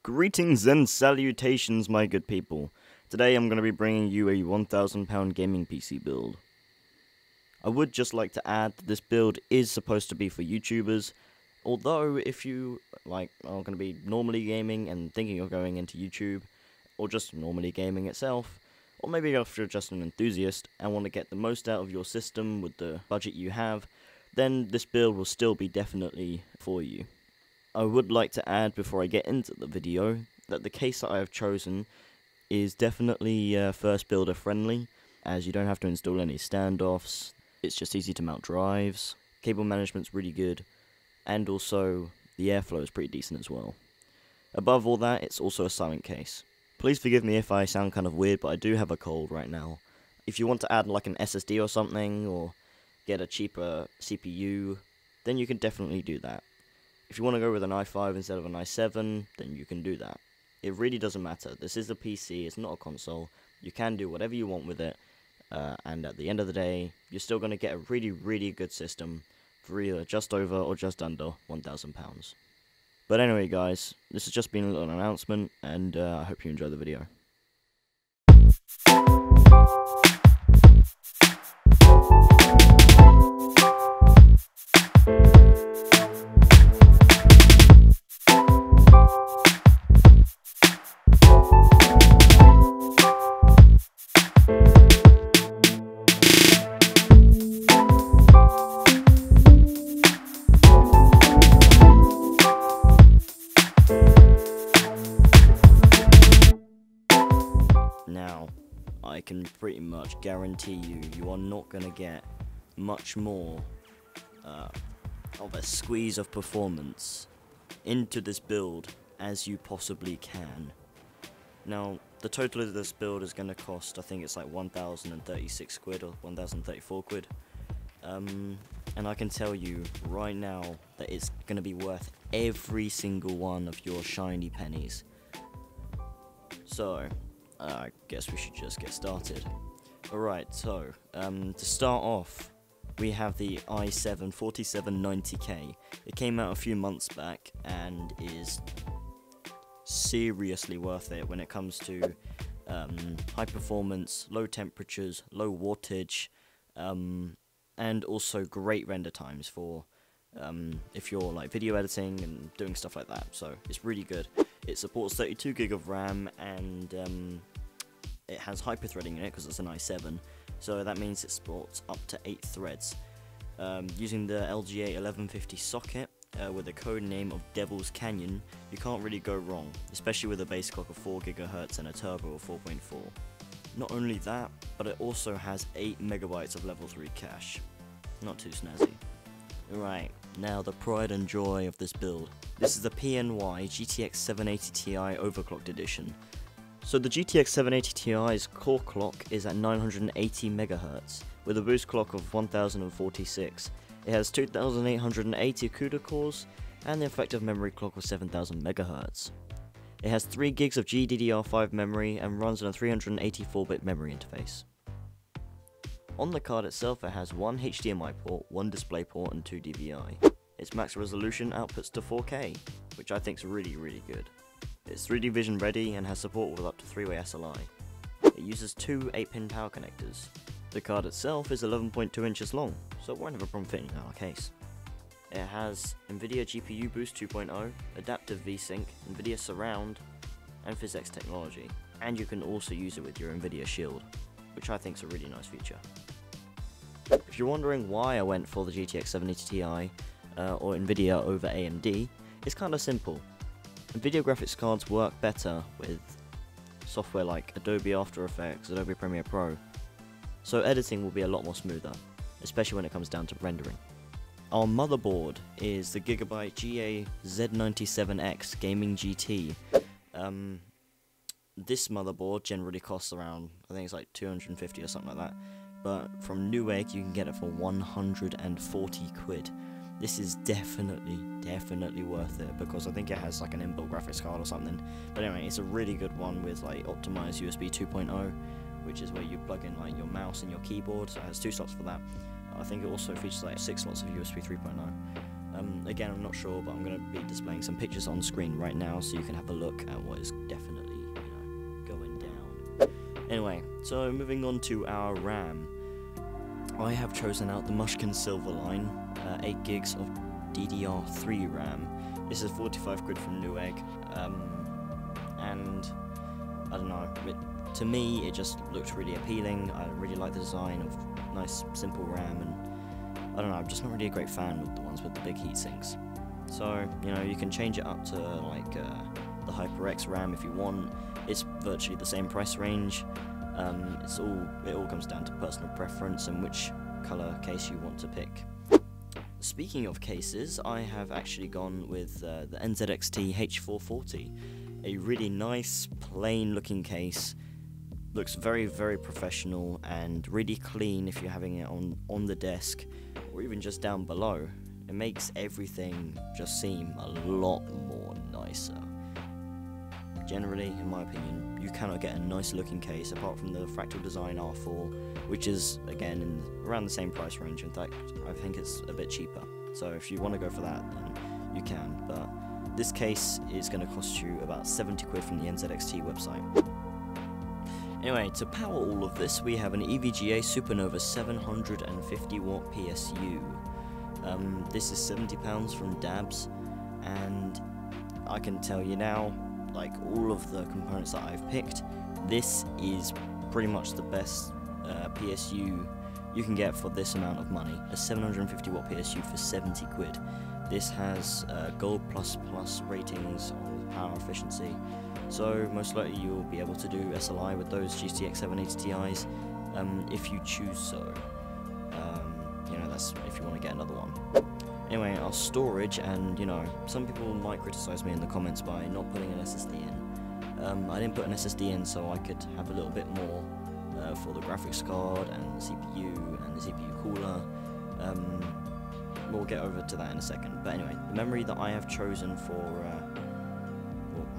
Greetings and salutations, my good people. Today I'm going to be bringing you a £1,000 gaming PC build. I would just like to add that this build is supposed to be for YouTubers, although if you are going to be normally gaming and thinking of going into YouTube, or just normally gaming itself, or maybe if you're just an enthusiast and want to get the most out of your system with the budget you have, then this build will still be definitely for you. I would like to add before I get into the video that the case that I have chosen is definitely first builder friendly, as you don't have to install any standoffs, it's just easy to mount drives, cable management's really good, and also the airflow is pretty decent as well. Above all that, it's also a silent case. Please forgive me if I sound kind of weird, but I do have a cold right now. If you want to add like an SSD or something, or get a cheaper CPU, then you can definitely do that. If you want to go with an i5 instead of an i7, then you can do that. It really doesn't matter. This is a PC, it's not a console. You can do whatever you want with it, and at the end of the day, you're still going to get a really good system for either just over or just under £1,000. But anyway guys, this has just been a little announcement, and I hope you enjoy the video. Now, I can pretty much guarantee you are not going to get much more of a squeeze of performance into this build as you possibly can. Now, the total of this build is going to cost, I think it's like 1,036 quid or 1,034 quid. And I can tell you right now that it's going to be worth every single one of your shiny pennies. So, I guess we should just get started. Alright, so, to start off, we have the i7 4790K. It came out a few months back and is seriously worth it when it comes to high performance, low temperatures, low wattage, and also great render times for if you're like video editing and doing stuff like that. So it's really good. It supports 32 gig of RAM, and it has hyper-threading in it because it's an i7, so that means it supports up to 8 threads. Using the LGA 1150 socket with a code name of Devil's Canyon, you can't really go wrong, especially with a base clock of 4 GHz and a turbo of 4.4. Not only that, but it also has 8 MB of level 3 cache. Not too snazzy. Right, now the pride and joy of this build. This is the PNY GTX 780Ti overclocked edition. So the GTX 780Ti's core clock is at 980 MHz, with a boost clock of 1046. It has 2880 CUDA cores, and the effective memory clock of 7000 MHz. It has 3 gigs of GDDR5 memory and runs on a 384-bit memory interface. On the card itself, it has one HDMI port, one DisplayPort, and 2 DVI. Its max resolution outputs to 4K, which I think is really good. It's 3D vision ready and has support with up to 3-way SLI. It uses two 8-pin power connectors. The card itself is 11.2 inches long, so it won't have a problem fitting in our case. It has nvidia GPU Boost 2.0, adaptive VSync, nvidia Surround, and PhysX technology, and you can also use it with your nvidia Shield, which I think is a really nice feature. If you're wondering why I went for the GTX 780Ti or nvidia over AMD, it's kind of simple. Nvidia graphics cards work better with software like Adobe After Effects, Adobe Premiere Pro, so editing will be a lot more smoother, especially when it comes down to rendering. Our motherboard is the Gigabyte GA-Z97X Gaming GT. This motherboard generally costs around, I think it's like 250 or something like that, but from Newegg you can get it for 140 quid. This is definitely worth it, because I think it has like an inbuilt graphics card or something. But anyway, it's a really good one with like optimized USB 2.0, which is where you plug in like your mouse and your keyboard, so it has 2 slots for that. I think it also features like 6 slots of USB 3.0. Again, I'm not sure, but I'm going to be displaying some pictures on screen right now, so you can have a look at what is definitely, going down. Anyway, so moving on to our RAM. I have chosen out the Mushkin Silverline, 8 gigs of DDR3 RAM. This is 45 quid from Newegg, and I don't know, to me it just looked really appealing. I really like the design of nice simple RAM, and I don't know, I'm just not really a great fan with the ones with the big heat sinks. So, you can change it up to like the HyperX RAM if you want. It's virtually the same price range. It all comes down to personal preference and which color case you want to pick. Speaking of cases, I have actually gone with the nzxt H440, a really nice plain looking case. Looks very, very professional and really clean if you're having it on the desk or even just down below. It makes everything just seem a lot more nicer. Generally, in my opinion, you cannot get a nice looking case apart from the Fractal Design R4, which is, again, around the same price range. In fact, I think it's a bit cheaper. So if you want to go for that, then you can. But this case is going to cost you about 70 quid from the nzxt website. Anyway, to power all of this, we have an EVGA Supernova 750 watt PSU. This is £70 from Dabs, and I can tell you now, like all of the components that I've picked, this is pretty much the best PSU you can get for this amount of money. A 750 watt PSU for 70 quid. This has Gold++ ratings on power efficiency, so most likely you'll be able to do SLI with those GTX 780Tis if you choose so. That's if you want to get another one. Anyway, our storage, and some people might criticize me in the comments by not putting an SSD in. I didn't put an SSD in so I could have a little bit more for the graphics card and the CPU and the CPU cooler. We'll get over to that in a second. But anyway, the memory that I have chosen for, well,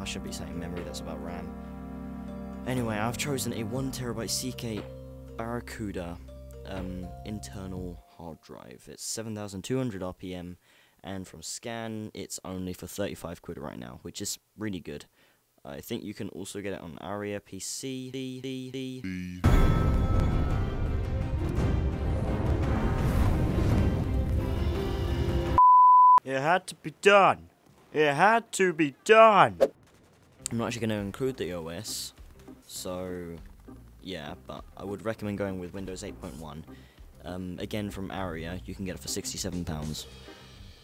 I should be saying memory, that's about RAM. Anyway, I've chosen a 1TB Seagate Barracuda internal hard drive. It's 7,200 RPM, and from Scan, it's only for 35 quid right now, which is really good. I think you can also get it on Aria PC. It had to be done. It had to be done. I'm not actually going to include the OS, so yeah, but I would recommend going with Windows 8.1. Again, from Aria, you can get it for £67.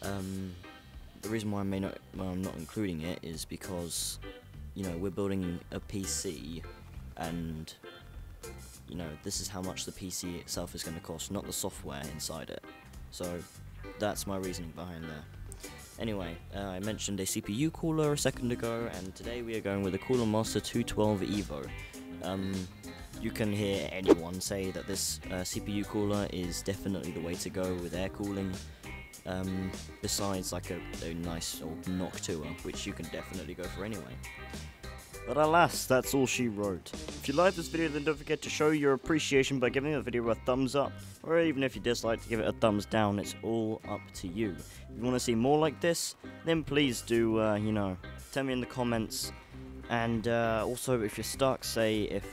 The reason why I'm not including it is because, we're building a PC, and, this is how much the PC itself is going to cost, not the software inside it. So, that's my reasoning behind there. Anyway, I mentioned a CPU cooler a second ago, and today we are going with a Cooler Master 212 Evo. You can hear anyone say that this CPU cooler is definitely the way to go with air cooling, besides like a nice old Noctua, which you can definitely go for anyway. But alas, that's all she wrote. If you like this video, then don't forget to show your appreciation by giving the video a thumbs up, or even if you dislike, to give it a thumbs down. It's all up to you. If you want to see more like this, then please do, tell me in the comments. And also, if you're stuck, say if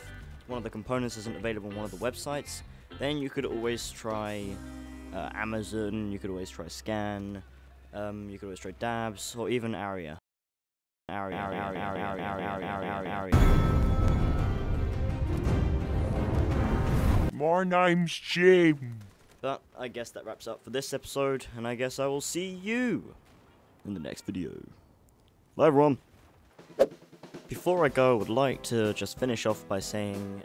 one of the components isn't available on one of the websites, then you could always try Amazon, you could always try Scan, you could always try Dabs, or even Aria. My name's Jim. But I guess that wraps up for this episode, and I guess I will see you in the next video. Bye everyone. Before I go, I would like to just finish off by saying,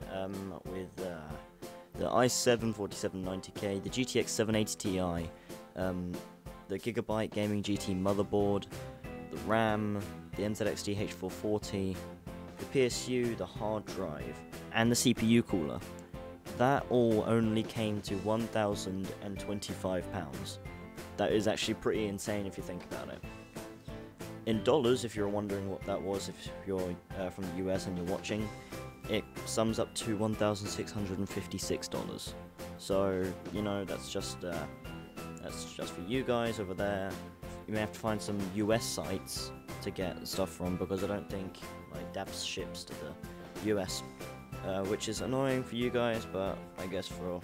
with the i7 4790K, the GTX 780Ti, the Gigabyte Gaming GT motherboard, the RAM, the nzxt H440, the PSU, the hard drive, and the CPU cooler, that all only came to £1,025. That is actually pretty insane if you think about it. In dollars, if you're wondering what that was, if you're from the US and you're watching, it sums up to $1,656. So, that's just for you guys over there. you may have to find some US sites to get stuff from, because I don't think like DAPS ships to the US, which is annoying for you guys, but I guess for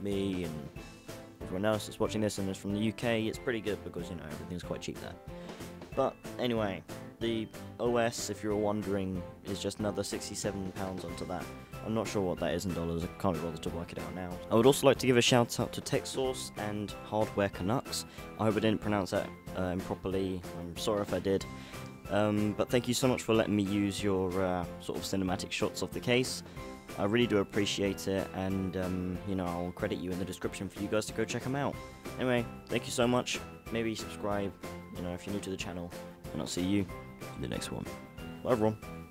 me and everyone else that's watching this and is from the UK, it's pretty good because everything's quite cheap there. But anyway, the OS, if you're wondering, is just another £67 onto that. I'm not sure what that is in dollars, I can't be bothered to work it out now. I would also like to give a shout out to TechSource and Hardware Canucks. I hope I didn't pronounce that improperly, I'm sorry if I did. But thank you so much for letting me use your sort of cinematic shots of the case. I really do appreciate it, and I'll credit you in the description for you guys to go check them out. Anyway, thank you so much. Maybe subscribe, if you're new to the channel, and I'll see you in the next one. Bye everyone.